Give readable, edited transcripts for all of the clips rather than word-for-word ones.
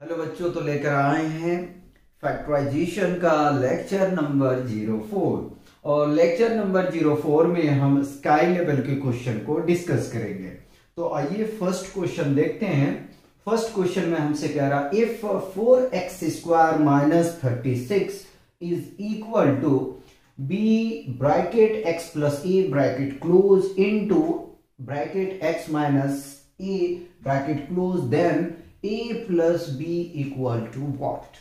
Hello बच्चों, तो लेकर आए हैं फैक्टराइजेशन का लेक्चर नंबर 04। और लेक्चर नंबर 04 में हम स्काई लेवल के क्वेश्चन को डिस्कस करेंगे। तो आइए फर्स्ट क्वेश्चन देखते हैं। फर्स्ट क्वेश्चन में हमसे कह रहा if 4x² minus 36 is equal to B bracket x plus A bracket close into bracket x minus A bracket close, then a plus B equal to what.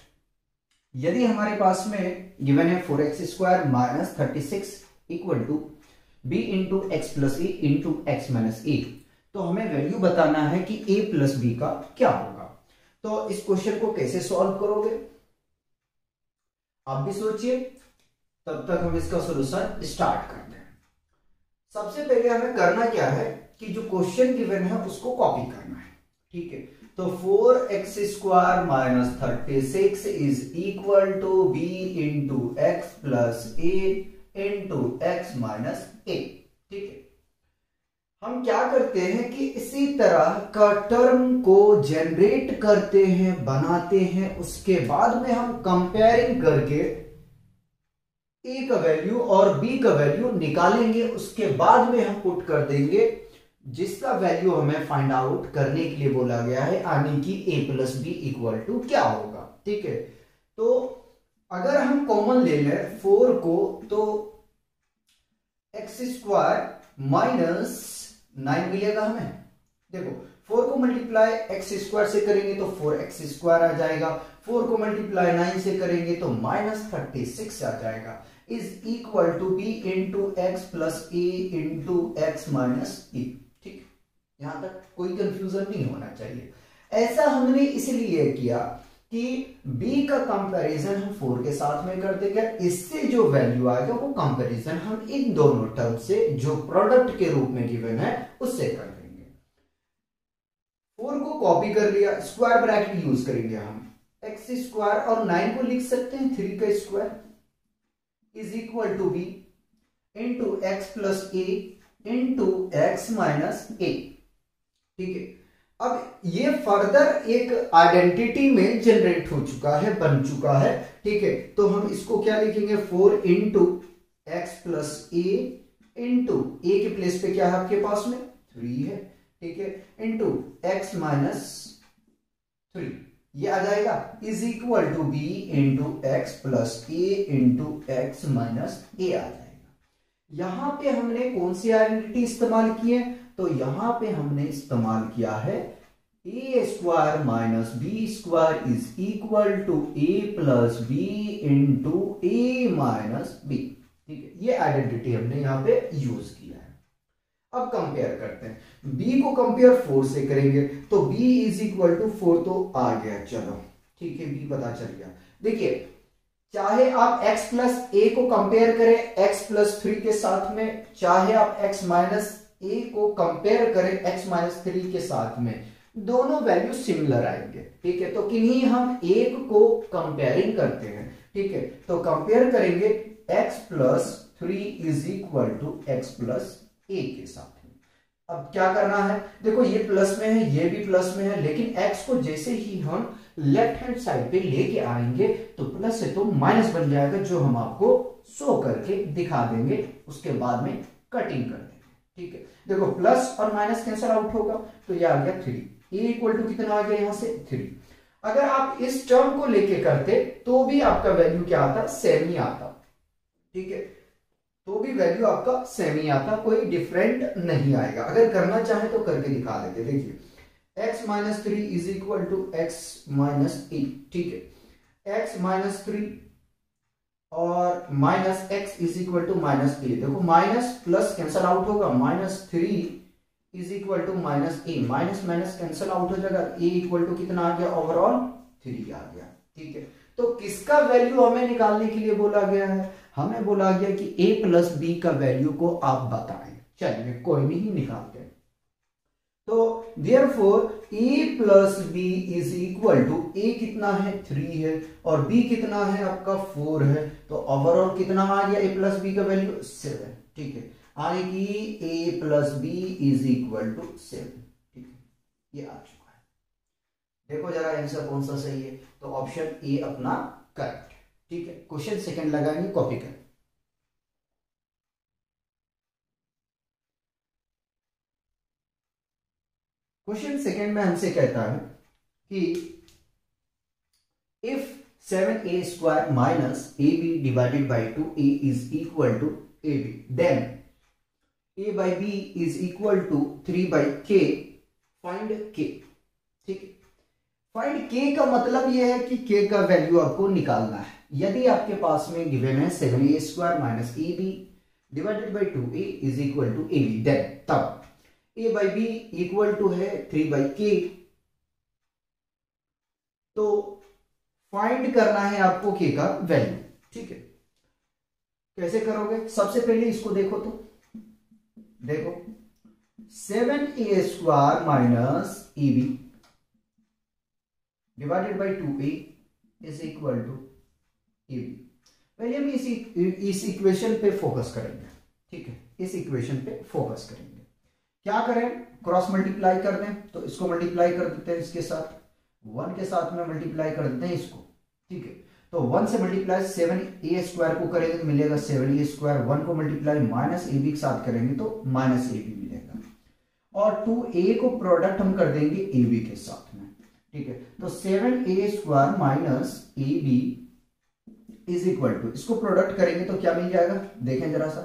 यदि हमारे पास में गिवन है 4x² minus 36 equal to b into X plus A into x minus A, तो हमें value बताना है कि a प्लस बी का क्या होगा। तो इस क्वेश्चन को कैसे सॉल्व करोगे आप भी सोचिए, तब तक हम इसका सॉल्यूशन स्टार्ट करते हैं। सबसे पहले हमें करना क्या है कि जो क्वेश्चन गिवन है उसको कॉपी करना है। ठीक है, तो 4x² minus 36 is equal to B into X plus A into x minus A. ठीक है, हम क्या करते हैं कि इसी तरह का टर्म को जनरेट करते हैं, बनाते हैं, उसके बाद में हम कंपेयरिंग करके ए का वैल्यू और बी का वैल्यू निकालेंगे। उसके बाद में हम पुट कर देंगे जिसका वैल्यू हमें फाइंड आउट करने के लिए बोला गया है, यानी कि a plus B equal to क्या होगा। ठीक है, तो अगर हम कॉमन ले लें 4 को, तो x² माइनस 9 मिलेगा हमें। देखो 4 को मल्टीप्लाई x² से करेंगे तो 4x² आ जाएगा, 4 को मल्टीप्लाई 9 से करेंगे तो माइनस 36 आ जाएगा, is equal to B into X plus A into x minus A. ठीक, यहां तक कोई कंफ्यूजन नहीं होना चाहिए। ऐसा हमने इसलिए किया कि b का कंपैरिजन हम 4 के साथ में कर देंगे, इससे जो वैल्यू आएगा वो कंपैरिजन हम इन दोनों टर्म से जो प्रोडक्ट के रूप में गिवन है उससे कर देंगे। 4 को कॉपी कर लिया, स्क्वायर ब्रैकेट यूज करेंगे हम, x² और 9 को लिख सकते हैं 3 का square is equal to B into X plus A into x minus A. ठीक है, अब ये फर्दर एक आइडेंटिटी में जनरेट हो चुका है, बन चुका है। ठीक है, तो हम इसको क्या लिखेंगे 4 इंटू एक्स प्लस ए इंटू ए के प्लेस पे क्या है आपके पास में 3 है। ठीक है, इंटू एक्स माइनस 3 ये आ जाएगा, is equal to B into X plus A into x minus A आ जाएगा। यहां पे हमने कौन सी आइडेंटिटी इस्तेमाल की है, तो यहां पे हमने इस्तेमाल किया है a² minus b² is equal to a plus B into A minus b. ठीक है, ये आइडेंटिटी हमने यहां पे यूज किया है। अब कंपेयर करते हैं, b को कंपेयर 4 से करेंगे तो b इज इक्वल टू 4 तो आ गया, चलो ठीक है b पता चल गया। देखिए चाहे आप x प्लस ए को कंपेयर करें x प्लस 3 के साथ में, चाहे आप x माइनस ए को कंपेयर करें x माइनस 3 के साथ में, दोनों वैल्यू सिमिलर आएंगे। ठीक है, तो किन्हीं हम एक को कंपेयरिंग करते हैं। ठीक है, तो कंपेयर करेंगे x plus 3 is equal to x plus A के साथ में। अब क्या करना है, देखो ये प्लस में है, ये भी प्लस में है, लेकिन x को जैसे ही हम लेफ्ट हैंड साइड पे लेके आएंगे तो प्लस से तो माइनस बन जाएगा, जो हम आपको शो करके दिखा देंगे, उसके बाद में कटिंग कर देंगे। ठीक है, देखो प्लस और माइनस कैंसिल आउट होगा तो ये आ गया 3, ए इक्वल टू कितना आ गया यहां से 3। अगर आप इस टर्म को लेके करते तो भी आपका वैल्यू क्या आता, सेम ही आता। ठीक है, तो भी वैल्यू आपका सेम ही आता, कोई डिफरेंट नहीं आएगा। अगर करना चाहे तो करके दिखा देते। देखिए x minus 3 is equal to X minus 8। ठीक है, x माइनस 3 और minus x is equal to minus A. देखो माइनस प्लस कैंसल आउट होगा, minus 3 is equal to minus A, minus minus cancel out हो जाएगा, a इक्वल टू कितना आ गया, ओवरऑल 3 आ गया। ठीक है, तो किसका वैल्यू हमें निकालने के लिए बोला गया है, हमें बोला गया कि a प्लस बी का वैल्यू को आप बताएं। चलिए कोई नहीं निकालते। तो therefore a plus b is equal to a कितना है 3 है और b कितना है आपका 4 है, तो ओवरऑल कितना आ गया a प्लस बी का वैल्यू 7। ठीक है, यानी कि a plus b is equal to 7। ठीक है, ये आ चुका है। देखो जरा आंसर कौन सा सही है, तो ऑप्शन ए अपना करेक्ट। ठीक है, क्वेश्चन सेकंड लगाएंगे, कॉपी कर। क्वेश्चन सेकंड में हमसे कहता है कि if 7a² minus ab divided by 2a is equal to ab, then a by b is equal to 3 by k, find k। ठीक है, फाइंड k का मतलब यह है कि k का वैल्यू आपको निकालना है। यदि आपके पास में गिवन है 7a² minus ab divided by 2a is equal to ab, then तब a by b equal to है 3 by k, तो फाइंड करना है आपको k का वैल्यू। ठीक है, कैसे करोगे? सबसे पहले इसको देखो, तो देखो 7a² minus ab divided by 2a is equal to ab। पहले हम इस इक्वेशन पे फोकस करेंगे। ठीक है, इस इक्वेशन पे फोकस करेंगे। क्या करें? क्रॉस मल्टीप्लाई कर दें, तो इसको मल्टीप्लाई कर देते हैं इसके साथ, 1 के साथ में मल्टीप्लाई कर देते हैं इसको। ठीक है, तो 1 से मल्टीप्लाई 7a² को करेंगे तो मिलेगा 7a², 1 को मल्टीप्लाई माइनस ab के साथ करेंगे तो माइनस ab मिलेगा, और 2a को प्रोडक्ट हम कर देंगे ab के साथ में। ठीक है, तो 7a² minus ab is equal to, इसको प्रोडक्ट करेंगे तो क्या मिल जाएगा? देखें जरा सा।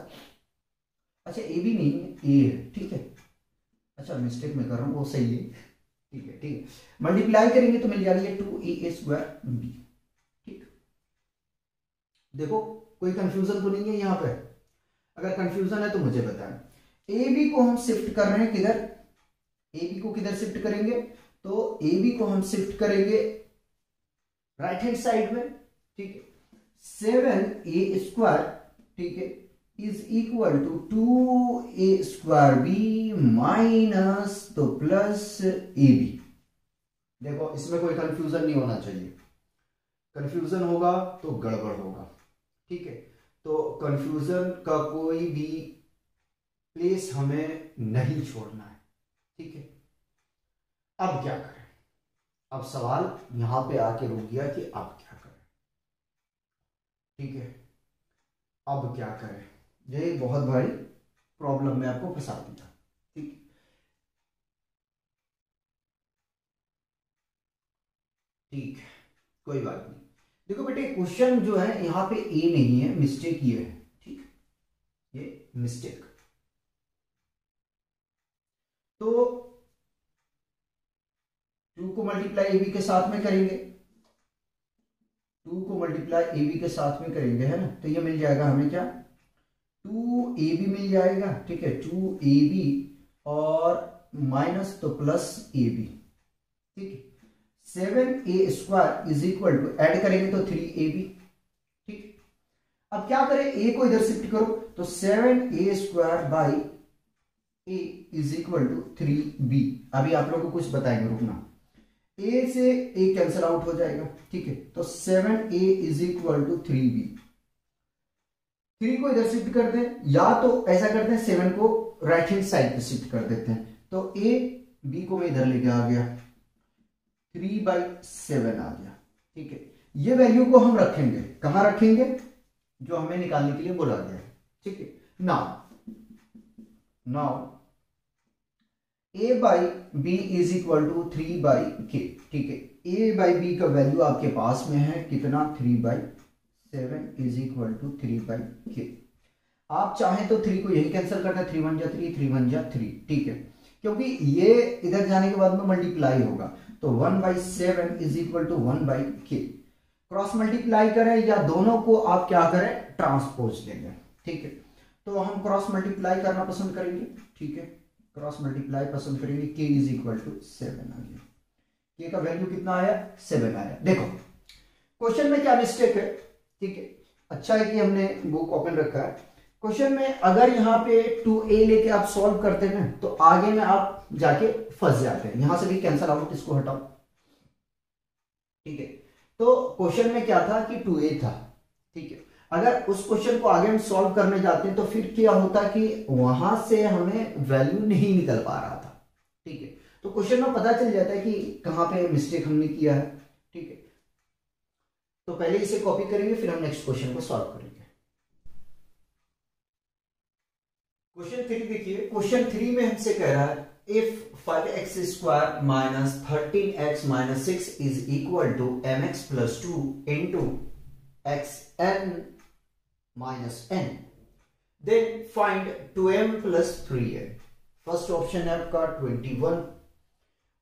अच्छा, ab नहीं है, a है। ठीक है, अच्छा मिस्टेक में कर रहा हूं, वो सही है। ठीक है, ठीक है, मल्टीप्लाई करेंगे तो मिल जाएगी 2a² b। ठीक, देखो कोई कंफ्यूजन तो नहीं है यहाँ पे? अगर कंफ्यूजन है तो मुझे बताएं। ए बी को हम शिफ्ट कर रहे हैं किधर? ए बी को किधर शिफ्ट करेंगे? तो ए बी को हम शिफ्ट करेंगे राइट हैंड साइड में। ठीक है, 7a², ठीक है, is equal to 2a² b minus तो प्लस ab। देखो इसमें कोई कंफ्यूजन नहीं होना चाहिए, कंफ्यूजन होगा तो गड़बड़ होगा। ठीक है, तो कंफ्यूजन का कोई भी प्लेस हमें नहीं छोड़ना है। ठीक है, अब क्या करें? अब सवाल यहां पे आके रुक गया कि अब क्या करें। ठीक है, अब क्या करें? ये बहुत बड़ी प्रॉब्लम में आपको फंसा दिया। ठीक, ठीक, कोई बात नहीं। देखो बेटे, क्वेश्चन जो है यहाँ पे ए नहीं है, मिस्टेक ये है। ठीक, ये मिस्टेक। तो 2 को मल्टीप्लाई ए बी के साथ में करेंगे, 2 को मल्टीप्लाई ए बी के साथ में करेंगे, है ना, तो ये मिल जाएगा हमें क्या? 2ab मिल जाएगा। ठीक है, 2ab और माइनस तो प्लस ab। ठीक है, 7a² is equal to, add करेंगे तो 3ab। ठीक, अब क्या करें? a को इधर शिफ्ट करो, तो 7a² by a is equal to 3b। अभी आप लोगों को कुछ बताएंगे, रुकना। a से a कैंसिल आउट हो जाएगा। ठीक है, तो 7a is equal to 3b। 3 को इधर शिफ्ट कर दें, या तो ऐसा करते हैं 7 को राइट हैंड साइड पे शिफ्ट कर देते हैं, तो a b को मैं इधर लेके आ गया, 3/7 आ गया। ठीक है, ये वैल्यू को हम रखेंगे, कहां रखेंगे? जो हमें निकालने के लिए बोला गया है। ठीक है, now a by b is equal to 3/k। ठीक है, a बाई बी का वैल्यू आपके पास में है कितना? 3/7 इज इक्वल टू 3/k। आप चाहें तो 3 को यही कैंसिल करना, 3 1 जा 3, 3 1 जा 3। ठीक है, क्योंकि ये इधर जाने के बाद में मल्टीप्लाई होगा, तो 1/7 is equal to 1/k। Cross multiply करें या दोनों को आप क्या करें? ट्रांसपोज लेंगे। ठीक है, तो हम क्रॉस मल्टीप्लाई करना पसंद करेंगे। ठीक है, क्रॉस मल्टीप्लाई पसंद करेंगे, k इज इक्वल टू 7 आ गया। k का वैल्यू कितना आया? 7 आया। देखो क्वेश्चन में क्या मिस्टेक है? ठीक है, अच्छा है कि हमने बुक ओपन रखा है। क्वेश्चन में अगर यहाँ पे 2a लेके आप सॉल्व करते हैं तो आगे में आप जाके फंस जाते हैं। यहां से भी कैंसिल आउट, इसको हटाओ। ठीक है, तो क्वेश्चन में क्या था कि 2a था। ठीक है, अगर उस क्वेश्चन को आगे हम सॉल्व करने जाते हैं तो फिर क्या होता कि वहां से हमें वैल्यू नहीं निकल पा रहा था। ठीक है, तो क्वेश्चन में पता चल जाता है कि कहाँ पे मिस्टेक हमने किया है। ठीक है, तो पहले इसे कॉपी करेंगे, फिर हम नेक्स्ट क्वेश्चन को सॉल्व करेंगे। क्वेश्चन 3 देखिए, क्वेश्चन 3 में हमसे कह रहा है if 5x square minus 13x minus 6 is equal to mx plus 2 into xn minus n, then find 2m plus 3n। First option है आपका 21,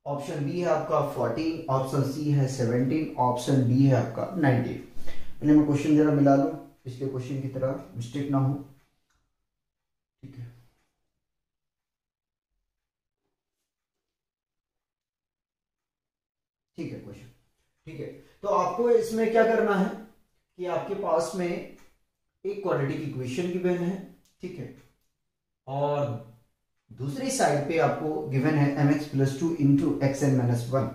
ऑप्शन बी है आपका 14, ऑप्शन सी है 17, ऑप्शन डी है आपका 19। पहले मैं क्वेश्चन जरा मिला लूं, पिछले क्वेश्चन की तरह मिस्टेक ना हो। ठीक है, ठीक है क्वेश्चन। ठीक है, तो आपको इसमें क्या करना है कि आपके पास में एक क्वाड्रेटिक इक्वेशन गिवन है। ठीक है, और दूसरी साइड पे आपको गिवन है mx plus 2 into xn minus 1।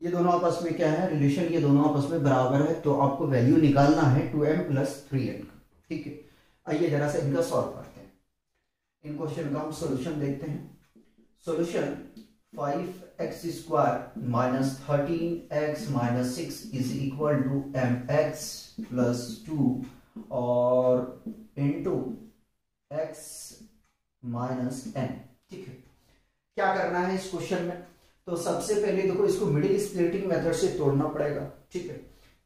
ये दोनों आपस में क्या है, रिलेशन, ये दोनों आपस में बराबर है, तो आपको वैल्यू निकालना है 2m प्लस 3n का। ठीक है, आइए जरा सा इनका सॉल्व करते हैं। इन क्वेश्चन का हम सोल्यूशन देखते हैं। Solution 5x square minus 13x minus 6 is equal to mx plus 2 और इंटू x माइनस n। ठीक है, क्या करना है इस क्वेश्चन में, तो सबसे पहले देखो इसको मिडिल स्प्लिटिंग मेथड से तोड़ना पड़ेगा। ठीक है,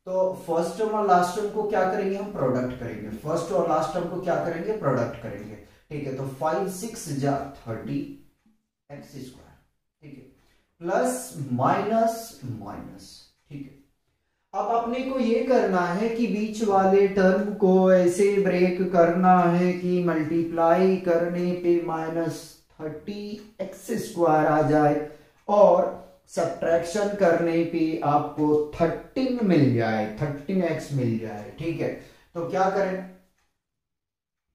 तो फर्स्ट टर्म और लास्ट टर्म को क्या करेंगे, हम प्रोडक्ट करेंगे। फर्स्ट और लास्ट टर्म को क्या करेंगे, प्रोडक्ट करेंगे। ठीक है, तो 5 6 जा 30 x स्क्वायर। ठीक है, प्लस माइनस माइनस। ठीक है, अब अपने को ये करना है कि बीच वाले टर्म को ऐसे ब्रेक करना है कि मल्टीप्लाई करने पे माइनस 30x स्क्वायर आ जाए और सब्ट्रैक्शन करने पे आपको 13 मिल जाए, 13x मिल जाए। ठीक है, तो क्या करें,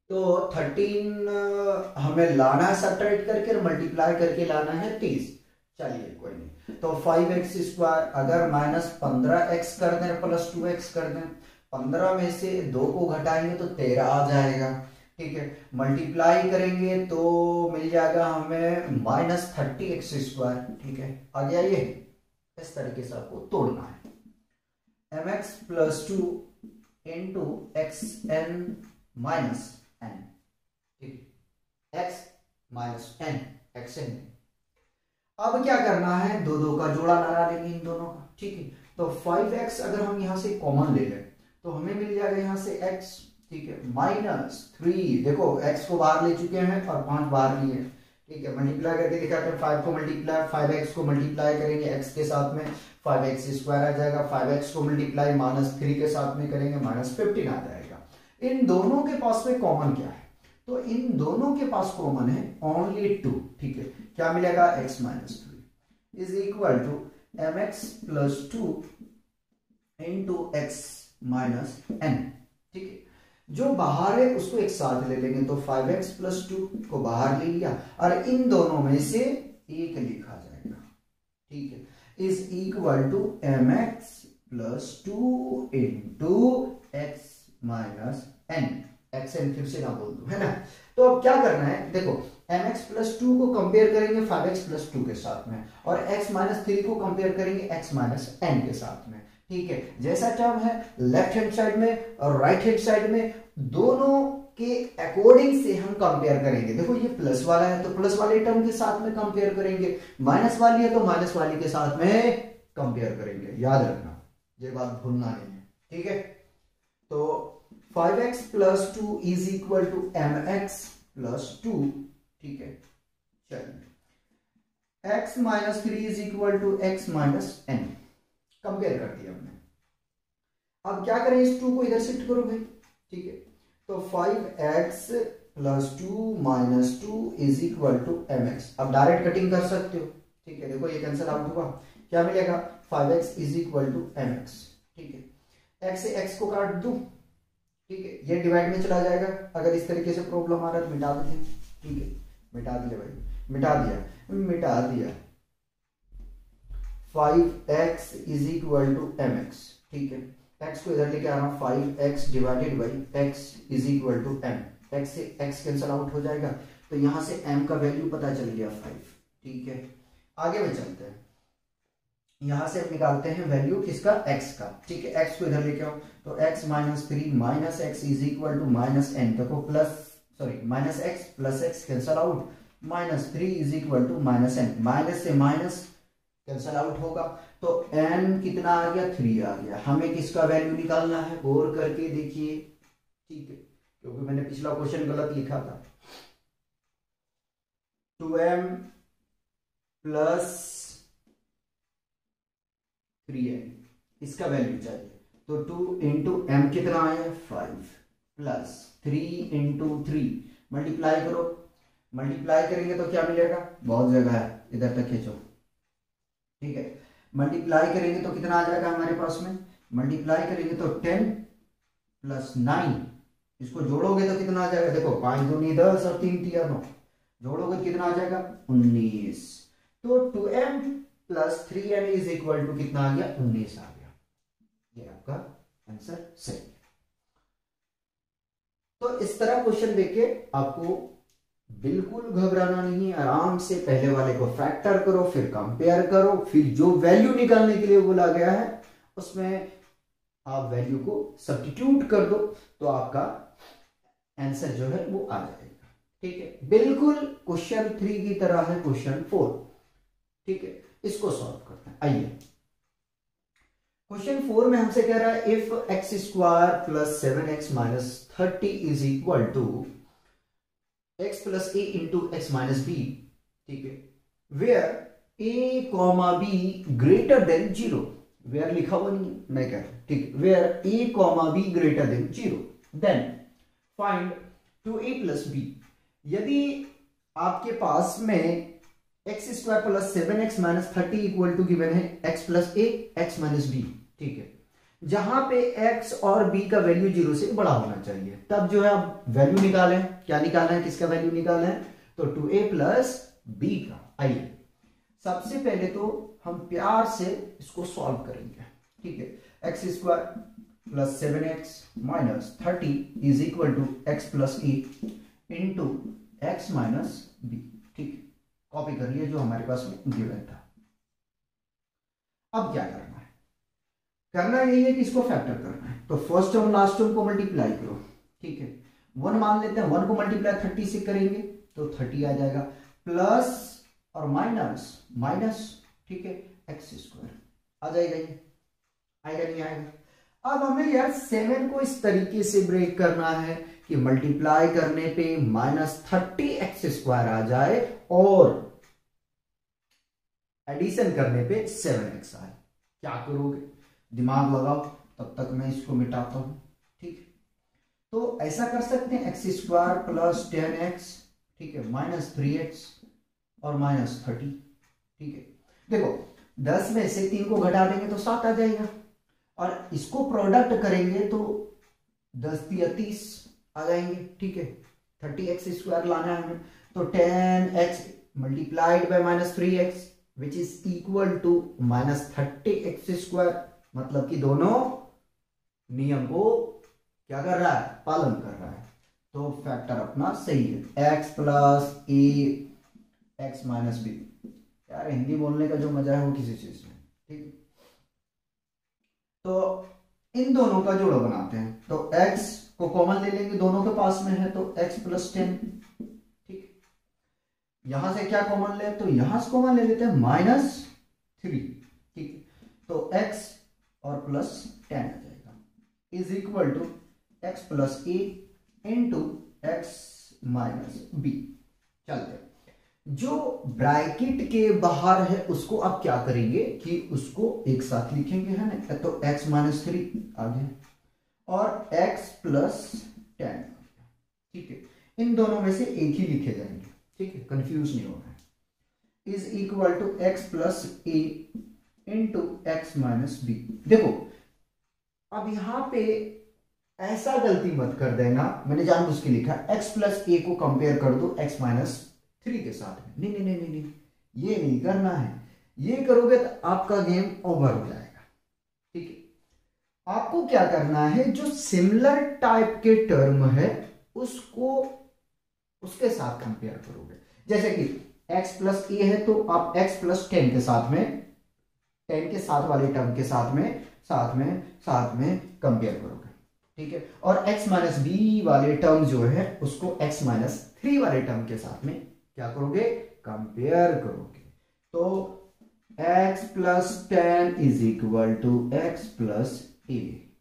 तो 13 हमें लाना है सब्ट्रैक्ट करके, मल्टीप्लाई करके लाना है 30। चलिए कोई नहीं, तो 5x स्क्वायर अगर माइनस 15x कर दें प्लस 2x कर दें, 15 में से 2 को घटाएंगे तो 13 आ जाएगा। ठीक है, मल्टीप्लाई करेंगे तो मिल जाएगा हमें माइनस 30x स्क्वायर। ठीक है, आ गया ये। इस तरीके से आपको तोड़ना है mx plus 2 into xn minus n। ठीक है, x माइनस n xn। अब क्या करना है, दो दो का जोड़ा लगा लेंगे इन दोनों का। ठीक है, तो 5x अगर हम यहां से कॉमन ले लें तो हमें मिल जाएगा यहां से x। ठीक है, माइनस 3, देखो x को बाहर ले चुके हैं और 5 बाहर लिए। ठीक है, मल्टीप्लाई करके दिखाते हैं, 5 को मल्टीप्लाई 5x को मल्टीप्लाई करेंगे x के साथ में 5x स्क्वायर आ जाएगा, 5x को मल्टीप्लाई माइनस 3 के साथ में करेंगे माइनस 15 आ जाएगा। इन दोनों के पास में कॉमन क्या है, तो इन दोनों के पास कॉमन है ओनली 2। ठीक है, क्या मिलेगा, x minus 3 is equal to mx plus 2 into x minus n। ठीक है, जो बाहर है उसको एक साथ ले लेंगे, तो 5x प्लस 2 को बाहर ले लिया और इन दोनों में से एक लिखा जाएगा। ठीक है, is equal to mx plus 2 into x minus n। xn फिर से ना बोल दो, है ना। तो अब क्या करना है, देखो mx प्लस 2 को कंपेयर करेंगे 5x प्लस 2 के साथ में और x माइनस 3 को कंपेयर करेंगे x माइनस n के साथ में। ठीक है, जैसा टर्म है लेफ्ट हैंड साइड में और राइट हैंड साइड में दोनों के अकॉर्डिंग से हम कंपेयर करेंगे। देखो ये प्लस वाला है तो प्लस वाले टर्म के साथ में कंपेयर करेंगे, माइनस वाली है तो माइनस वाली के साथ में कंपेयर करेंगे। याद रखना, ये बात भूलना नहीं है। ठीक है, तो 5x plus 2 is equal to mx plus 2। ठीक है, चलिए x minus 3 is equal to x minus n compare कर दिया हमने। अब क्या करें, इस 2 को इधर शिफ्ट करो भाई। ठीक है, तो 5x plus 2 minus 2 is equal to mx। अब डायरेक्ट कटिंग कर सकते हो। ठीक है, देखो ये कैंसिल आउट हुआ, क्या मिलेगा, 5x is equal to mx। ठीक है, x से x को काट दूं। ठीक है, ये डिवाइड में चला जाएगा। अगर इस तरीके से प्रॉब्लम आ रहा है तो मिटा देते हैं। ठीक है, मिटा दिया भाई, मिटा दिया 5x is equal to mx। ठीक है, x को इधर लेके आना, 5x divided by x is equal to m। x से x कैंसिल आउट हो जाएगा तो यहां से m का वैल्यू पता चल गया 5। ठीक है, आगे में चलते हैं, यहां से निकालते हैं वैल्यू किसका, x का। ठीक है, x को इधर लेके आओ, तो x minus 3 minus X is equal to minus N. देखो plus sorry minus X plus X cancel out, minus 3 is equal to minus N, minus से माइनस कैंसल आउट होगा, तो n कितना आ गया, 3 आ गया। हमें किसका वैल्यू निकालना है, गौर करके देखिए। ठीक है, क्योंकि मैंने पिछला क्वेश्चन गलत लिखा था। 2m प्लस 3n इसका वैल्यू चाहिए, तो 2 इंटू एम कितना आया, 5 प्लस 3 इंटू 3 मल्टीप्लाई करो, मल्टीप्लाई करेंगे तो क्या मिलेगा, बहुत जगह है, इधर तक खींचो। ठीक है, मल्टीप्लाई करेंगे तो कितना आ जाएगा हमारे पास में, मल्टीप्लाई करेंगे तो 10 प्लस 9, इसको जोड़ोगे तो कितना आ जाएगा, देखो 5 दूनी 10 और 3 तिया 9, जोड़ोगे तो कितना आ जाएगा 19। तो 2m plus 3n is equal to कितना आ गया, 19 आ गया। ये आपका आंसर सही है। तो इस तरह क्वेश्चन देके आपको बिल्कुल घबराना नहीं है, आराम से पहले वाले को फैक्टर करो, फिर कंपेयर करो, फिर जो वैल्यू निकालने के लिए बोला गया है उसमें आप वैल्यू को सब्स्टिट्यूट कर दो, तो आपका आंसर जो है वो आ जाएगा। ठीक है, बिल्कुल क्वेश्चन 3 की तरह है क्वेश्चन 4। ठीक है, इसको सॉल्व करते हैं। आइए, क्वेश्चन 4 में हमसे कह रहा है if x square plus 7x minus 30 is equal to x plus a into x minus b. ठीक है, where a comma b greater than 0, where लिखा हुआ नहीं है, मैं कह रहा हूं। ठीक, where a comma b greater than 0, then find 2a plus b। यदि आपके पास में x square plus 7x minus 30 equal to given है x plus a x minus b। ठीक है, जहां पे x और b का वैल्यू 0 से बड़ा होना चाहिए, तब जो है आप वैल्यू निकालें। क्या निकालना है, किसका वैल्यू निकालना है, तो 2a प्लस b का। आइए, सबसे पहले तो हम प्यार से इसको सॉल्व करेंगे। ठीक है, x square plus 7x minus 30 is equal to x plus a into x minus b। ठीक, कॉपी कर लिया जो हमारे पास में गिवन था। अब क्या करना है, करना यही है कि इसको फैक्टर करना है, तो फर्स्ट टर्म लास्ट टर्म को मल्टीप्लाई करो। ठीक है, 1 मान लेते हैं, 1 को मल्टीप्लाई 30 से करेंगे तो 30 आ जाएगा, प्लस और माइनस माइनस। ठीक है, एक्स स्क्वायर आ जाएगा, ये आएगा नहीं आएगा। अब हमें यार 7 को इस तरीके से ब्रेक करना है कि मल्टीप्लाई करने पे माइनस 30 एक्स स्क्वायर आ जाए और एडिशन करने पे 7x आए। क्या करोगे, दिमाग लगाओ, तब तक मैं इसको मिटाता हूं। ठीक, तो ऐसा कर सकते हैं एक्स स्क्वायर प्लस 10x, ठीक है, माइनस 3x और माइनस 30। ठीक है, देखो 10 में से 3 को घटा देंगे तो 7 आ जाएगा, और इसको प्रोडक्ट करेंगे तो 10 या 30 आ जाएंगे। ठीक है, 30x स्क्वायर लाना है हमें, तो 10x multiplied by minus 3x which is equal to minus 30x square, मतलब कि दोनों नियम को क्या कर रहा है, पालन कर रहा है। तो फैक्टर अपना सही है, x plus a x minus b. यार हिंदी बोलने का जो मजा है वो किसी चीज में। ठीक, तो इन दोनों का जोड़ा बनाते हैं, तो x को कॉमन ले लेंगे, दोनों के पास में है तो x प्लस 10। ठीक, यहां से क्या कॉमन ले, तो यहां से कॉमन ले लेते हैं माइनस 3। ठीक, तो x और प्लस 10 आ जाएगा, is equal to x plus A into x minus b. चलते, जो ब्रैकेट के बाहर है उसको आप क्या करेंगे कि उसको एक साथ लिखेंगे, है ना, तो x माइनस 3 आ गया और x प्लस 10। ठीक है, इन दोनों में से एक ही लिखे जाएंगे। ठीक है, कंफ्यूज नहीं होना है, is equal to x plus A into x minus b. देखो अब यहां पे ऐसा गलती मत कर देना, मैंने जानबूझ के लिखा x प्लस ए को कंपेयर कर दो x माइनस 3 के साथ में। नहीं नहीं नहीं नहीं, ये नहीं करना है, ये करोगे तो आपका गेम ओवर हो जाएगा। ठीक है, आपको क्या करना है, जो सिमिलर टाइप के टर्म है उसको उसके साथ कंपेयर करोगे। जैसे कि x प्लस ए है तो आप x प्लस 10 के साथ में 10 के साथ वाले टर्म के साथ में कंपेयर करोगे, ठीक है। और x माइनस बी वाले टर्म जो है उसको x माइनस 3 वाले टर्म के साथ में क्या करोगे, कंपेयर करोगे। तो x plus 10 is equal to x plus A,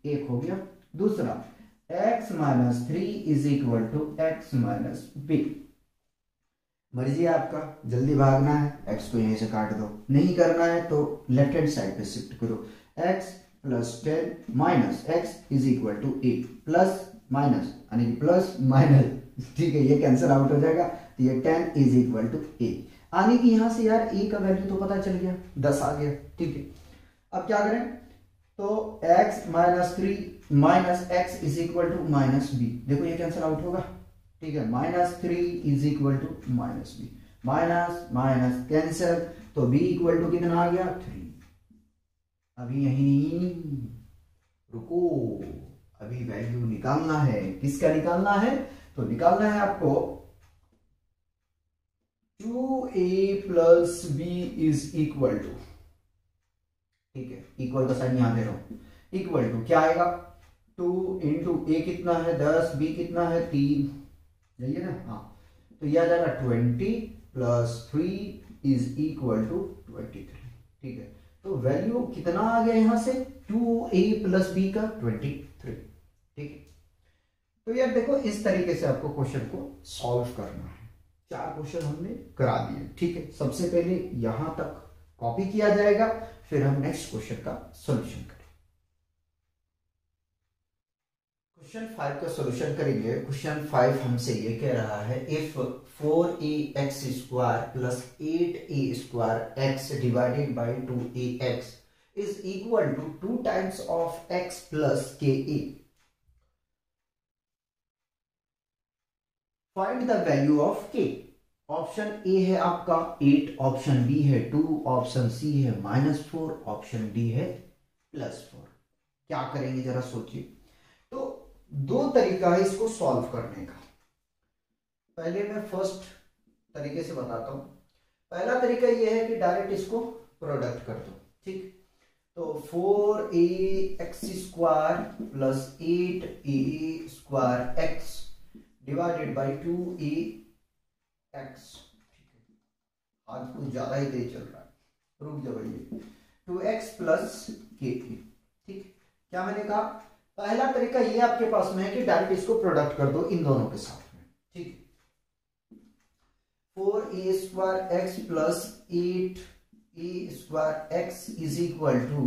एक हो गया। दूसरा x minus 3 is equal to x minus B. मर्जी आपका, जल्दी भागना है x को यहीं से काट दो, नहीं करना है तो लेफ्ट हैंड साइड पे शिफ्ट करो। x plus 10 minus x is equal to a, plus minus यानी कि प्लस माइनस, ठीक है, ये कैंसिल आउट हो जाएगा। तो ये 10 इज इक्वल टू ए, यानी कि यहां से यार ए का वैल्यू तो पता चल गया, 10 आ गया, ठीक है। अब क्या करें, तो x minus 3 minus x is equal to minus b, देखो ये कैंसिल आउट होगा, ठीक है। Minus 3 is equal to minus b, minus minus cancel, तो b इक्वल टू कितना आ गया, 3। अभी यही रुको, अभी वैल्यू निकालना है, किसका निकालना है, तो निकालना है आपको 2a plus b is equal to, ठीक है, इक्वल का साइन यहां दे रहा हूं, इक्वल टू क्या आएगा, 2 इंटू ए कितना है 10, बी कितना है 3, यही है ना, हाँ। तो यह आ जाएगा 20 प्लस 3 इज इक्वल टू 23, ठीक है। तो वैल्यू कितना आ गया यहां से, 2a प्लस बी का 23, ठीक है। तो यार देखो इस तरीके से आपको क्वेश्चन को सॉल्व करना है। 4 क्वेश्चन हमने करा दिए, ठीक है। सबसे पहले यहां तक कॉपी किया जाएगा, फिर हम नेक्स्ट क्वेश्चन का सॉल्यूशन करेंगे। क्वेश्चन 5 का सॉल्यूशन करेंगे। क्वेश्चन 5 हमसे ये कह रहा है, if 4ax square plus 8a square x divided by 2ax is equal to 2 times of x plus ka, find the value of k। Option A है आपका 8, ऑप्शन बी है 2, ऑप्शन सी है -4, ऑप्शन डी है +4। क्या करेंगे जरा सोचिए। तो 2 तरीका है इसको सॉल्व करने का। पहले मैं फर्स्ट तरीके से बताता हूं। पहला तरीका यह है कि डायरेक्ट इसको प्रोडक्ट कर दो, ठीक। तो 4ax square plus 8a square x divided by 2ax, आज कुछ ज्यादा ही तेज चल रहा है, रुक जाओ, ये 2x प्लस k, ठीक। क्या मैंने कहा, पहला तरीका ये आपके पास में है कि डायरेक्ट इसको प्रोडक्ट कर दो इन दोनों के साथ में, ठीक। 4a square x plus 8a square x is equal to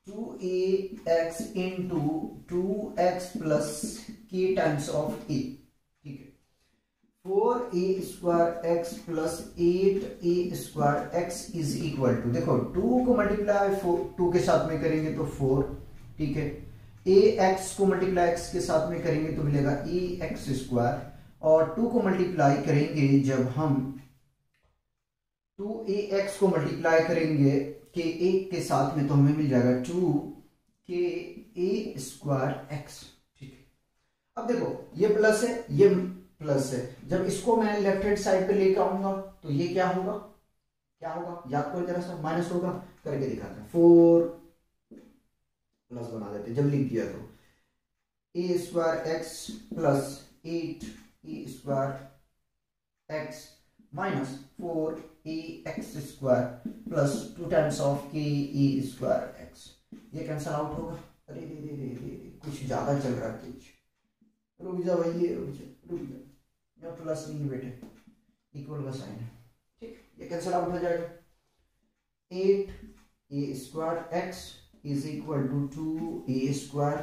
2ax into 2x plus k times of a, ठीक है। 4a square x plus 8a square x is equal to, देखो 2 को मल्टीप्लाई 2 के साथ में करेंगे तो 4, ठीक है। ax को मल्टीप्लाई x के साथ में करेंगे तो मिलेगा ax स्क्वायर, और 2 को मल्टीप्लाई करेंगे जब हम 2ax को मल्टीप्लाई करेंगे के एक के साथ में तो हमें मिल जाएगा 2ka स्क्वायर x, ठीक है। अब देखो ये प्लस है, ये प्लस है, जब इसको मैं लेफ्ट हैंड साइड पे लेकर आऊंगा तो ये क्या होगा, क्या होगा, याद करो जरा सा, माइनस होगा, करके दिखाते हैं। 4 प्लस बना देते जब लिख दिया तो a square x plus 8a square x minus 4ax square plus 2 times of ka square x, ये कैंसल आउट होगा। अरे रे कुछ ज्यादा चल रहा है तेज, रुक जा भाई, ये रुक जा, यहाँ प्लस नहीं है बेटे, इक्वल का साइन है, ठीक, ये कैंसल आउट हो जाएगा। 8a square x is equal to 2a square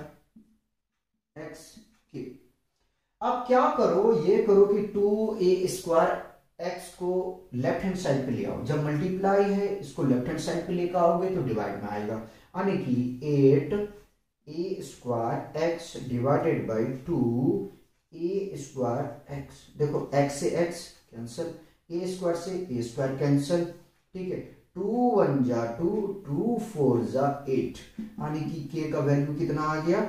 x के। अब क्या करो, ये करो कि 2a स्क्वायर x को लेफ्ट हैंड साइड पे ले आओ, जब मल्टीप्लाई है इसको लेफ्ट हैंड साइड पे लेकर आओगे तो डिवाइड में आएगा, यानी कि 8a square x divided by 2a square x, देखो x से x कैंसिल, a स्क्वायर से a स्क्वायर कैंसिल, ठीक है। 2 1 जा 2, 2 4 जा 8, यानी कि k का वैल्यू कितना आ गया,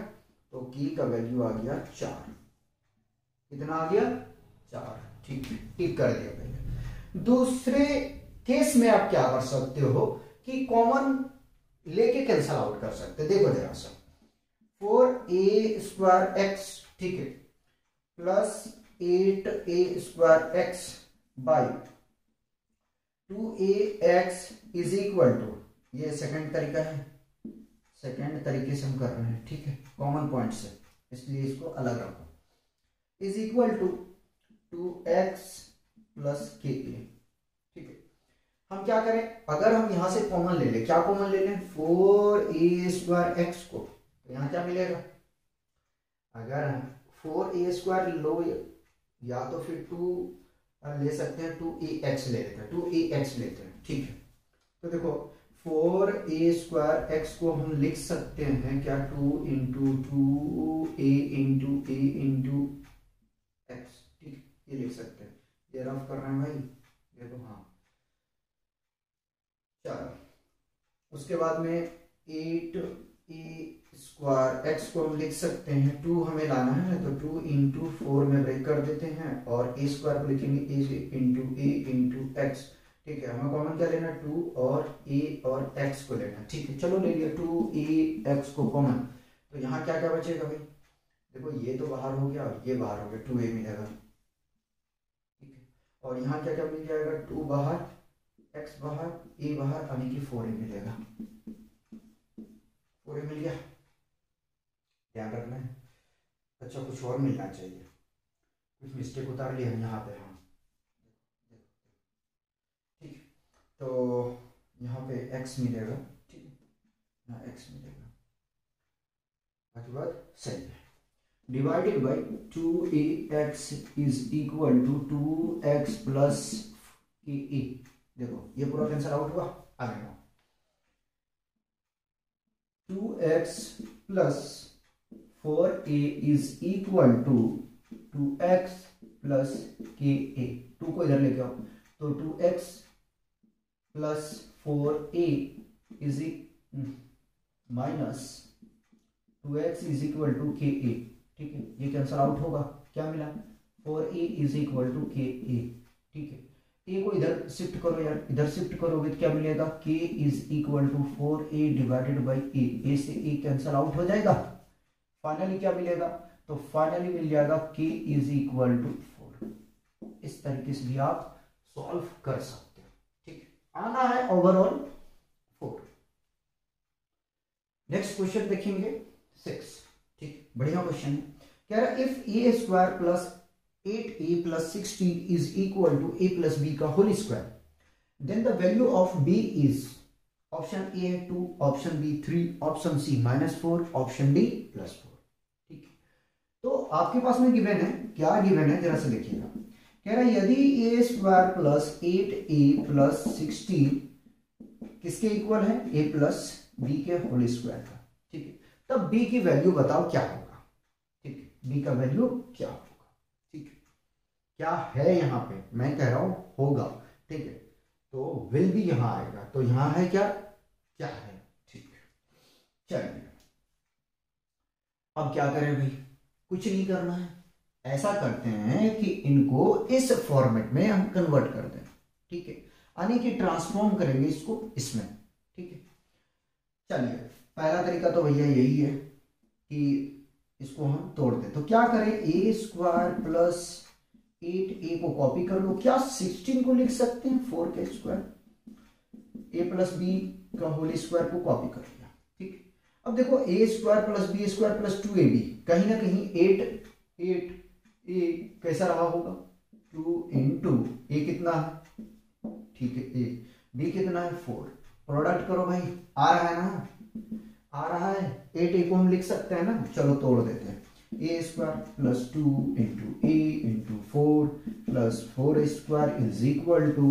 तो k का वैल्यू आ गया 4, कितना आ गया 4, ठीक है, टिक कर दिया पहले। दूसरे केस में आप क्या कर सकते हो कि कॉमन लेके कैंसल आउट कर सकते हैं। देखो जरा सा 4a² x, ठीक है, plus 8a² x by 2ax is equal to, ये सेकंड तरीका है, सेकंड तरीके से हम कर रहे हैं, ठीक है, कॉमन पॉइंट से, इसलिए इसको अलग रखो, is equal to 2x plus के, ठीक है। हम क्या करें, अगर हम यहां से कॉमन ले लें, क्या कॉमन ले लें, 4a² x को, तो यहां क्या मिलेगा, अगर हम 4a² लो या तो फिर 2 ले सकते हैं, 2ax ले लेते हैं, 2ax लेते हैं, ठीक है। तो देखो 4a² x को हम लिख सकते हैं क्या, 2 into 2a into a into x, ठीक है, ये लिख सकते हैं। ये रफ कर रहे हैं भाई, देखो, हाँ, चलो उसके बाद में 8a² x को हम लिख सकते हैं, 2 हमें लाना है तो 2 इंटू 4 में ब्रेक कर देते हैं, और a² को लिखेंगे a into a into x, ठीक है। हमें कॉमन क्या लेना, 2 और a और x को लेना, ठीक है। चलो ले लिया 2ax को कॉमन, तो यहाँ क्या क्या बचेगा भाई, देखो ये तो बाहर हो गया और ये बाहर हो गया, 2a मिलेगा, ठीक है। और यहाँ क्या क्या मिल जाएगा, 2 बाहर, x बाहर, a बाहर, यानी कि 4a मिलेगा, 4a मिल गया, ध्यान रखना है। अच्छा कुछ और मिलना चाहिए, कुछ मिस्टेक उतार लिया हम यहाँ पे, हाँ, ठीक है। तो यहाँ पे x मिलेगा, ठीक है, यहाँ x मिलेगा, बाकी बात सही है। Divided by 2ax is equal to 2x plus k, देखो ये पूरा कैंसिल आउट हुआ, आगे आओ, 2x plus 4a is equal to 2x plus k, 2 को इधर लेके आओ, तो 2x plus 4a is minus 2x is equal to k, ठीक है, ये कैंसल आउट होगा, क्या मिला, 4a is equal to k, ठीक है। a को इधर शिफ्ट करो यार, इधर शिफ्ट करोगे तो क्या मिलेगा, k is equal to 4a divided by a से a कैंसल आउट हो जाएगा, फाइनली क्या मिलेगा, तो फाइनली मिल जाएगा k इज इक्वल टू 4। इस तरीके से भी आप सॉल्व कर सकते हो, ठीक है, आना है ओवरऑल 4। नेक्स्ट क्वेश्चन देखेंगे 6, ठीक, बढ़िया क्वेश्चन है, कह रहा है if a² plus 8a plus 16 is equal to a plus b का whole square, then the value of b is option A है 2, option B 3, option C -4, option D +4, ठीक है। तो आपके पास में गिवन है, क्या गिवन है जरा से देखिएगा, कह रहा है यदि a² प्लस 8a प्लस 16 किसके इक्वल है, a प्लस b के होल स्क्वायर का, ठीक है, तब b की वैल्यू बताओ क्या होगा, ठीक है, b का वैल्यू क्या होगा, क्या है यहाँ पे, मैं कह रहा हूं होगा, ठीक है, तो विल भी यहां आएगा, तो यहां है क्या, क्या है, ठीक है। चलिए अब क्या करें भाई, कुछ नहीं करना है, ऐसा करते हैं कि इनको इस फॉर्मेट में हम कन्वर्ट कर दें, ठीक है, यानी कि ट्रांसफॉर्म करेंगे इसको इसमें, ठीक है। चलिए पहला तरीका तो भैया यही है कि इसको हम तोड़ दें, तो क्या करें, a² प्लस 8a को कॉपी कर लो, क्या 16 को लिख सकते हैं 4 का स्क्वायर, a प्लस b का होल स्क्वायर को कॉपी कर लिया, ठीक। अब देखो a² plus b² plus 2ab, कहीं ना कहीं 8a कैसा रहा होगा, 2 इंटू a कितना है, ठीक है, a b कितना है 4, प्रोडक्ट करो भाई, आ रहा है ना, आ रहा है, 8a को हम लिख सकते हैं ना, चलो तोड़ देते हैं, a² plus 2 into a into 4 plus 4a² is equal to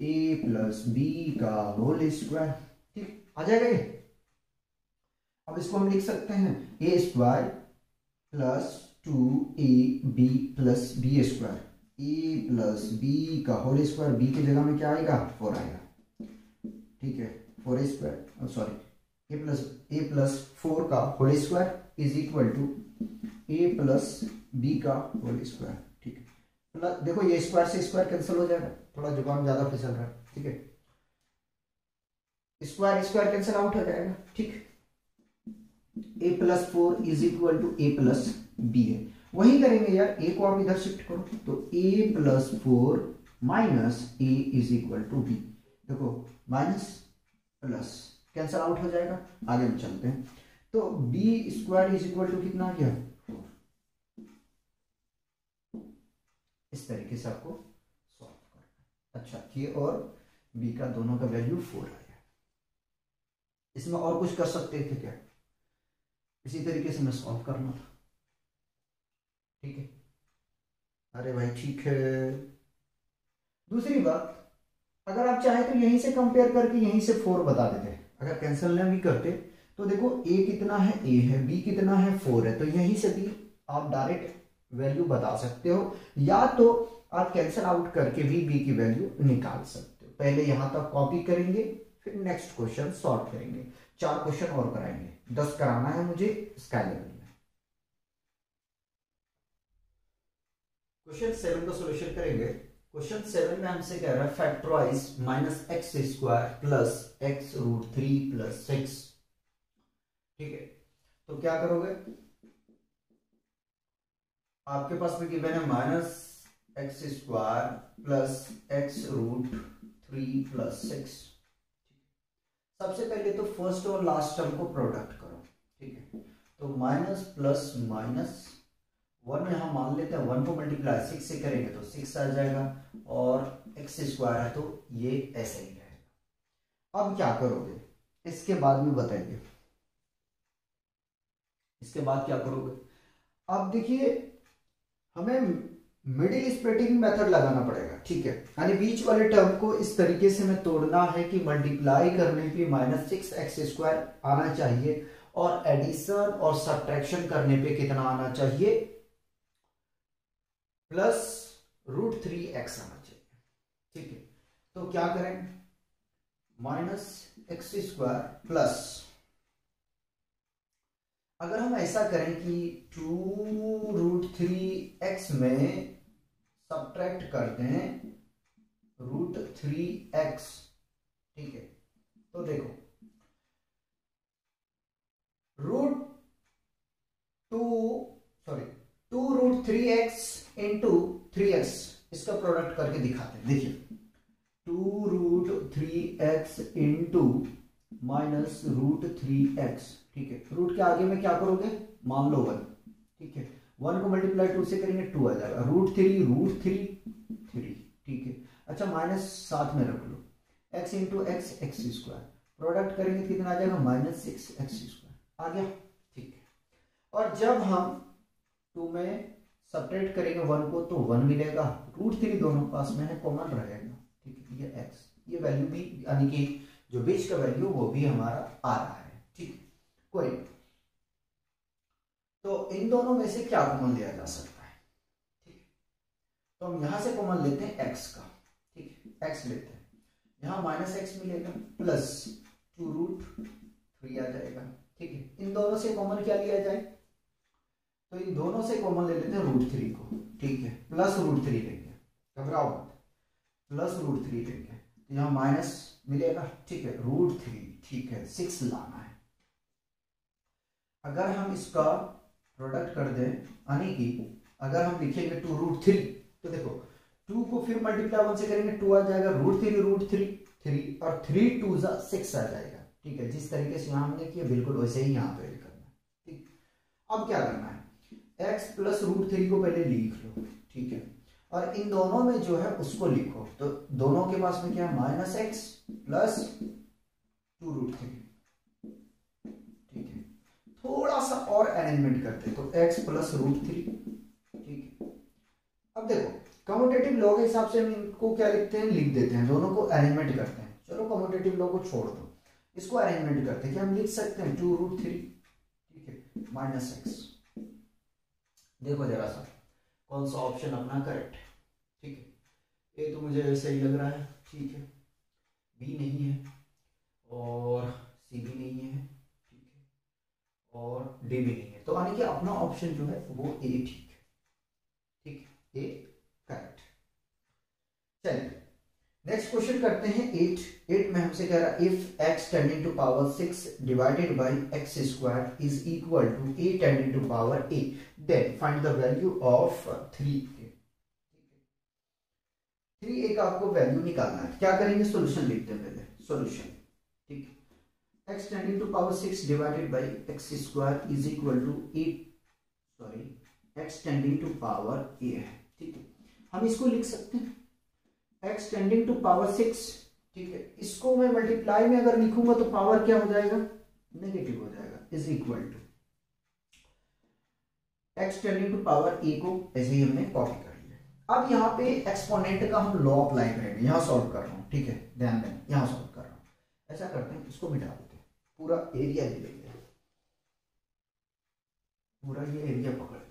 a plus b का होल स्क्वायर, ठीक, आ जाएगा ये। अब इसको हम लिख सकते हैं a² plus 2ab plus b², a plus b का होल स्क्वायर, b की जगह में क्या आएगा 4 आएगा, ठीक है, 4a², सॉरी a प्लस 4 का whole square is equal to a plus b का होल स्क्वायर, ठीक है। प्लस, देखो ये स्क्वायर से स्क्वायर कैंसिल हो जाएगा, थोड़ा जुबान ज्यादा फिसल रहा है, ठीक है, स्क्वायर स्क्वायर कैंसिल आउट हो जाएगा, ठीक। a plus 4 is equal to a plus B है, वही करेंगे यार, a को आप इधर शिफ्ट करो, तो a plus 4 minus a is equal to b, देखो माइनस प्लस कैंसिल आउट हो जाएगा, आगे हम चलते हैं। तो b square is equal to कितना आ गया, 4। इस तरीके से आपको सॉल्व करना। अच्छा, a और b का दोनों का वैल्यू 4 आ गया। इसमें और कुछ कर सकते थे क्या, इसी तरीके से मैं सॉल्व करना था, ठीक है। अरे भाई ठीक है। दूसरी बात, अगर आप चाहे तो यहीं से कंपेयर करके यहीं से 4 बता देते, अगर कैंसिल ना भी करते तो देखो a कितना है, a है, b कितना है, 4 है, तो यहीं से भी आप डायरेक्ट वैल्यू बता सकते हो, या तो आप कैंसिल आउट करके भी b की वैल्यू निकाल सकते हो। पहले यहां तक कॉपी करेंगे, फिर नेक्स्ट क्वेश्चन सॉल्व करेंगे, 4 क्वेश्चन और कराएंगे, 10 कराना है मुझे स्काई लेवल में। क्वेश्चन 7 का सॉल्यूशन करेंगे। क्वेश्चन 7 में हमसे कह रहा है factorise minus x square plus x root 3 plus 6, ठीक है। तो क्या करोगे, आपके पास में गिवन है minus x square plus x root 3 plus 6। सबसे पहले तो फर्स्ट और लास्ट टर्म को प्रोडक्ट करो, ठीक है। तो माइनस प्लस माइनस 1 यहां मान लेते हैं, 1 को मल्टीप्लाई 6 से करेंगे तो 6 आ जाएगा, और एक्स स्क्वायर है तो ये ऐसे ही रहेगा। अब क्या करोगे, इसके बाद में बताइए, इसके बाद क्या करोगे। अब देखिए, हमें मिडिल स्प्लिटिंग मेथड लगाना पड़ेगा, ठीक है, यानी बीच वाले टर्म को इस तरीके से हमें तोड़ना है कि मल्टीप्लाई करने पे माइनस 6 एक्स स्क्वायर आना चाहिए, और एडिशन और सब्ट्रैक्शन करने पे कितना आना चाहिए, प्लस रूट 3 एक्स आना चाहिए, ठीक है। तो क्या करें, माइनस एक्स स्क्वायर प्लस, अगर हम ऐसा करें कि 2 रूट 3 एक्स में सब्ट्रैक्ट करते हैं रूट 3 एक्स, ठीक है। तो देखो root 2 sorry 2 root 3 x into 3 x, इसका प्रोडक्ट करके दिखाते हैं। देखिए 2 root 3 x into minus root 3 x, ठीक है। रूट के आगे में क्या करोगे, मान लो 1, ठीक है, 1 को मल्टीप्लाई 2 से करेंगे 2 आ जाएगा, रूट 3, ठीक है। अच्छा, माइनस साथ में रख लो, x into x x square, product करेंगे कितना आ जाएगा, माइनस 6 एक्स स्क्वायर आ गया, ठीक है। और जब हम 2 में सब्ट्रैक्ट करेंगे 1 को तो 1 मिलेगा, रूट 3 दोनों पास में है, कॉमन रहेगा, ठीक है। ये x, ये वैल्यू भी, यानी कि जो बीच का वैल्यू वो भी हमारा आ रहा है, ठीक है, कोई। तो इन दोनों में से क्या कॉमन लिया जा सकता है, ठीक है। तो हम यहां से कॉमन लेते हैं x का, ठीक है, x लेते हैं, यहां माइनस एक्स मिलेगा प्लस 2 रूट 3 आ जाएगा, ठीक है। इन दोनों से कॉमन क्या लिया जाए, तो इन दोनों से कॉमन ले लेते हैं रूट 3 को, ठीक है, प्लस रूट 3 लेंगे, घबराओ मत, प्लस रूट 3 लेंगे, तो यहां माइनस मिलेगा, ठीक है, रूट 3, ठीक है, 6 लाना है। अगर हम इसका प्रोडक्ट कर दें, यानी कि अगर हम लिखेंगे 2 रूट 3, तो देखो 2 को फिर मल्टीप्लाई 1 से करेंगे 2 आ जाएगा, रूट 3 3 और 3 2 6 आ जाएगा, ठीक है। जिस तरीके से यहां हमने किया बिल्कुल वैसे ही यहां पे करना है, ठीक। अब क्या करना है, x प्लस रूट 3 को पहले लिख लो, ठीक है, और इन दोनों में जो है उसको लिखो, तो दोनों के पास में क्या है, माइनस एक्स प्लस 2 रूट 3, ठीक है। थोड़ा सा और अरेंजमेंट करते हैं, तो x प्लस रूट 3, ठीक है। अब देखो कम्यूटेटिव लॉ के हिसाब से हम इनको क्या लिखते हैं, लिख देते हैं, दोनों को अरेंजमेंट करते हैं। चलो कम्यूटेटिव लॉ को छोड़ दो, इसको अरेंजमेंट करते हैं, क्या हम लिख सकते हैं 2 रूट 3, ठीक है, माइनस एक्स। देखो जरा सा कौन सा ऑप्शन अपना करेक्ट है, ठीक है। ए तो मुझे सही लग रहा है, ठीक है, बी नहीं है, और सी भी नहीं है, ठीक है, और डी भी नहीं है, तो यानी कि अपना ऑप्शन जो है वो ए ठीक है, ठीक है, ए करेक्ट। चलिए नेक्स्ट क्वेश्चन करते हैं 8 में हमसे कह रहा है if x tending to power 6 divided by x square is equal to a tending to power a, then find the value of 3a। 3a का आपको वैल्यू निकालना है। क्या करेंगे, सॉल्यूशन लिखते हैं पहले सॉल्यूशन। ठीक है, x tending to power 6 divided by x square is equal to x tending to power a है। ठीक है, हम इसको लिख सकते हैं x टेंडिंग टू पावर 6। ठीक है, इसको मैं मल्टीप्लाई में अगर लिखूंगा तो पावर क्या हो जाएगा, नेगेटिव हो जाएगा, is equal to x tending to power a को ऐसे ही हमने कॉपी कर लिया। अब यहाँ पे एक्सपोनेंट का हम लॉ अप्लाई करेंगे। यहां सॉल्व कर रहा हूं, ठीक है, ध्यान दें, यहां सॉल्व कर रहा हूं। ऐसा करते हैं, इसको मिटा देते हैं, पूरा एरिया ले लेंगे, पूरा ये एरिया पकड़ लेंगे।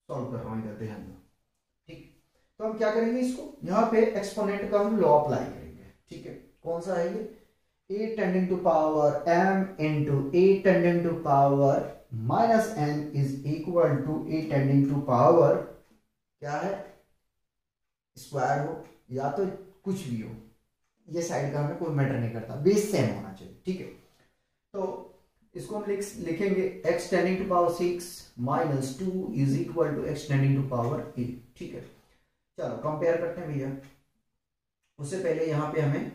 सॉल्व कर रहा हूं, इधर ध्यान दो। ठीक, तो हम क्या करेंगे, इसको यहाँ पे एक्सपोनेंट का हम लॉ अप्लाई करेंगे। ठीक है, कौन सा है ये, a tending to power m into a tending to power minus n is equal to a tending to power क्या है, स्क्वायर हो या तो कुछ भी हो, ये साइड का हमें कोई मैटर नहीं करता, बेस सेम होना चाहिए। ठीक है, तो इसको हम लिखेंगे x टेंडिंग टू पावर 6 माइनस 2 is equal to x tending to power a। ठीक है, चलो कंपेयर करते हैं भैया। उससे पहले यहाँ पे हमें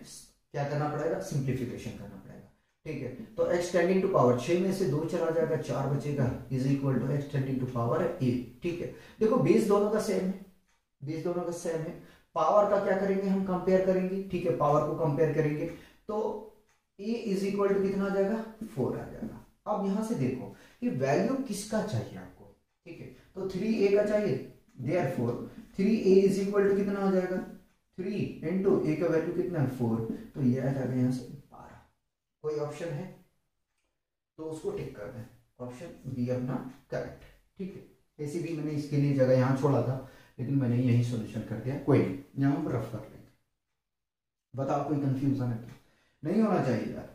क्या करना पड़ेगा, सिंप्लीफिकेशन करना पड़ेगा। ठीक है, तो x टेंडिंग टू पावर 6 में से 2 चला जाएगा, 4 बचेगा, is equal to x tending to power a। ठीक है, देखो बेस दोनों का सेम है, बेस दोनों का सेम है। पावर का क्या करेंगे, हम कंपेयर करेंगे। ठीक है, पावर को कंपेयर करेंगे तो a इज इक्वल टू कितना आ जाएगा, 4 आ जाएगा। अब यहां से देखो कि वैल्यू किसका चाहिए आपको। ठीक है, तो 3a का चाहिए, therefore 3a is equal to कितना आ जाएगा, 3 इंटू a का वैल्यू कितना है, 4, तो ये आ जाएगा यहाँ से 12। कोई ऑप्शन है तो उसको टिक कर दें, ऑप्शन बी अपना करेक्ट। ठीक है, ऐसे भी मैंने इसके लिए जगह यहाँ छोड़ा था, लेकिन मैंने यही सॉल्यूशन कर दिया। कोई नहीं, यहाँ हम रफ कर लेंगे। बताओ कोई कंफ्यूजन है तो, नहीं होना चाहिए यार।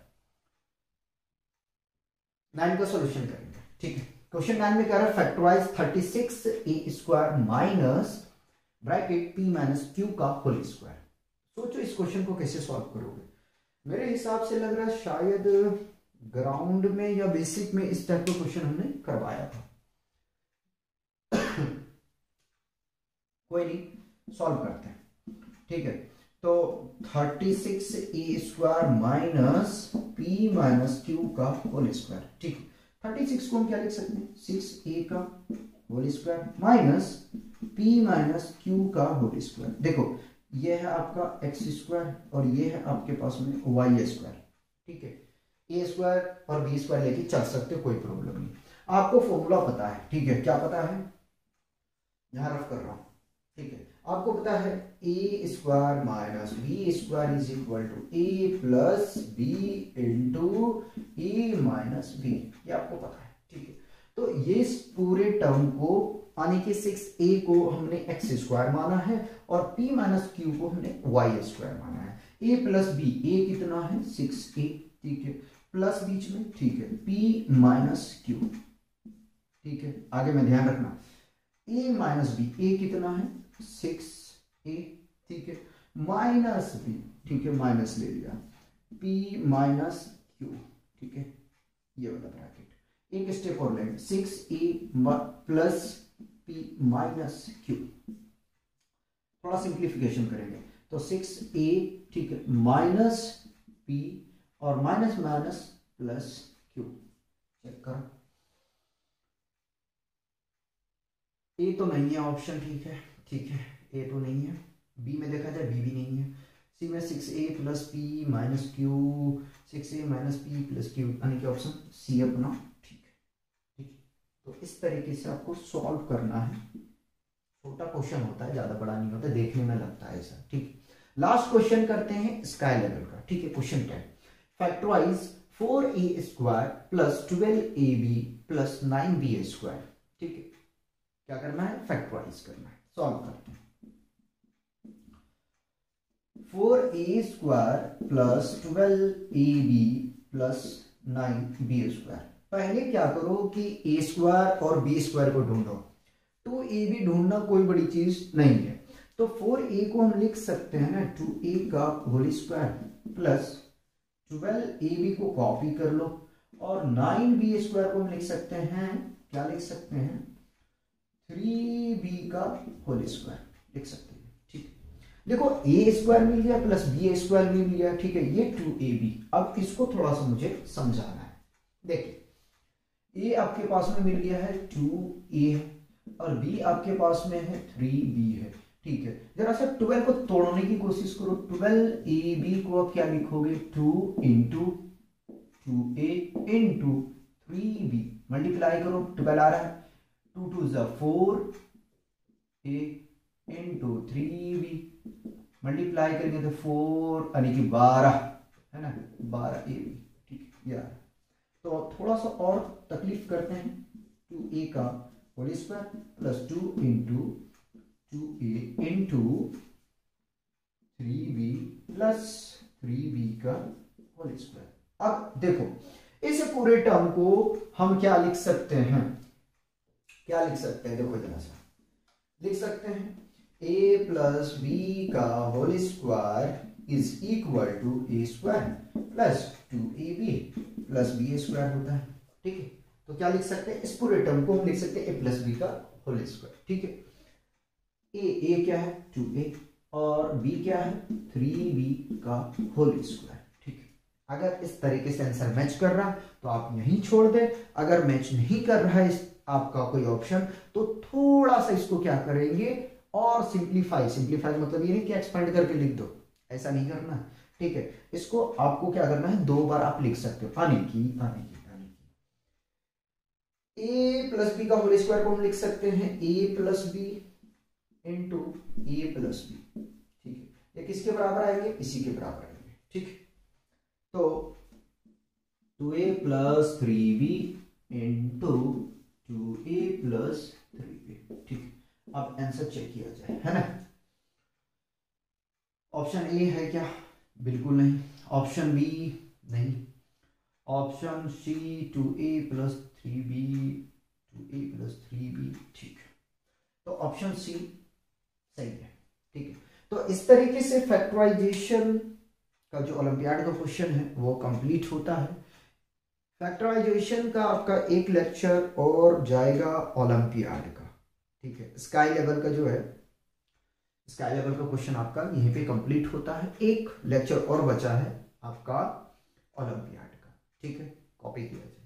9 का सॉल्यूशन करेंगे। ठीक है, क्वेश्चन 9 में कह रहा है factorise 36a square minus bracket p minus q का होल स्क्वायर। सोचो इस क्वेश्चन को कैसे सॉल्व करोगे। मेरे हिसाब से लग रहा है शायद ग्राउंड में या बेसिक में इस टाइप का क्वेश्चन हमने करवाया था। कोई नहीं, सॉल्व करते हैं। ठीक है, तो 36a square minus p minus q का होल स्क्वायर। ठीक है, 36 को हम क्या लिख सकते हैं, 6a का whole square minus p minus q का होल स्क्वायर। देखो ये है आपका x स्क्वायर और ये है आपके पास में y स्क्वायर। ठीक है, a स्क्वायर और b स्क्वायर लेके चल सकते हो, कोई प्रॉब्लम नहीं। आपको फॉर्मूला पता है। ठीक है, क्या पता है, यहां रफ कर रहा हूं। ठीक है, आपको पता है a square minus b square is equal to a plus b into A minus b, ये आपको पता है। ठीक है, तो ये पूरे टर्म को यानी कि 6a को हमने x स्क्वायर माना है और p माइनस q को हमने y स्क्वायर माना है। a प्लस b, a कितना है 6a। ठीक है, प्लस बीच में, ठीक है, p माइनस q। ठीक है, आगे में ध्यान रखना a माइनस b, a कितना है 6a। ठीक है, माइनस b, ठीक है, माइनस ले लिया, p माइनस q। ठीक है, ये वाला ब्रैकेट, एक स्टेप और लेंगे, 6a plus p minus q। थोड़ा सिंप्लीफिकेशन करेंगे तो 6a, ठीक है, माइनस p और minus minus plus q। Check करो, ए तो नहीं है ऑप्शन। ठीक है, ठीक है, ए तो नहीं है। बी में देखा जाए बी भी नहीं है। सी में 6a plus P minus Q, 6a minus P plus Q, यानी कि ऑप्शन सी अपना ठीक है। ठीक है, तो इस तरीके से आपको सॉल्व करना है। छोटा क्वेश्चन होता है, ज्यादा बड़ा नहीं होता, देखने में लगता है ऐसा। ठीक, लास्ट क्वेश्चन करते हैं स्काई लेवल का। ठीक है, question 10, factorise 4a square plus 12ab plus 9b square. ठीक है, क्या करना है, फैक्टराइज करना है। सॉल्व करते हैं, 4a square plus 12ab plus 9b²। पहले क्या करो कि a² और b² को ढूंढो। 2ab ढूंढना कोई बड़ी चीज नहीं है, तो 4a को हम लिख सकते हैं ना 2a का होल स्क्वायर प्लस 12ab को कॉपी कर लो और 9b² को हम लिख सकते हैं, क्या लिख सकते हैं 3b का होल स्क्वायर लिख सकते हैं। ठीक है, देखो a² मिल गया प्लस b² मिल गया। ठीक है, ये 2ab। अब इसको थोड़ा सा मुझे समझाना है। देखिए a आपके पास में मिल गया है 2a और b आपके पास में है 3b है। ठीक है, जरा सा 12 को तोड़ने की कोशिश करो। 12ab को आप क्या लिखोगे 2 into 2a into 3b, multiply करो, 12 आ रहा है, 2 2 ज़ा 4a इंटू 3b, मल्टीप्लाई करेंगे तो 4 यानी कि 12 है ना, 12ab। ठीक है यार, तो थोड़ा सा और तकलीफ करते हैं। 2a का whole square plus 2 into 2a into 3b plus 3b का होल स्क्वायर। अब देखो इस पूरे टर्म को हम क्या लिख सकते हैं, क्या लिख सकते हैं, देखो जरा सा लिख सकते हैं a प्लस b का whole square is equal to a² plus 2ab plus b² होता है। ठीक है, तो क्या लिख सकते हैं, इस पूरे टर्म को हम लिख सकते हैं a प्लस b का होल स्क्वायर। ठीक है, a क्या है 2a और b क्या है 3b का होल स्क्वायर। ठीक है, अगर इस तरीके से आंसर मैच कर रहा तो आप यहीं छोड़ दे, अगर मैच नहीं कर रहा है आपका कोई ऑप्शन तो थोड़ा सा इसको क्या करेंगे और सिंप्लीफाई मतलब ये नहीं कि एक्सपेंड करके लिख दो, ऐसा नहीं करना। ठीक है, इसको आपको क्या करना है, 2 बार आप लिख सकते हो आने की। a प्लस बी का होल स्क्वायर को हम लिख सकते हैं a plus B into a plus B. ठीक है, ये किसके बराबर आएंगे, इसी के बराबर आएंगे। ठीक है, तो 2a plus 3b into 2a plus 3b। ठीक है, अब आंसर चेक किया जाए, है ना। ऑप्शन ए है क्या, बिल्कुल नहीं। ऑप्शन बी नहीं। Option C 2a plus 3b 2a plus 3b। ठीक है, तो ऑप्शन सी सही है। ठीक है, तो इस तरीके से फैक्टराइजेशन का जो ओलंपियाड का क्वेश्चन है वो कंप्लीट होता है। फैक्टराइजेशन का आपका एक लेक्चर और जाएगा ओलंपियाड का। ठीक है, स्काई लेवल का जो है, स्काई लेवल का क्वेश्चन आपका यहीं पे कंप्लीट होता है। एक लेक्चर और बचा है आपका ओलंपियाड का। ठीक है, कॉपी किया जाए।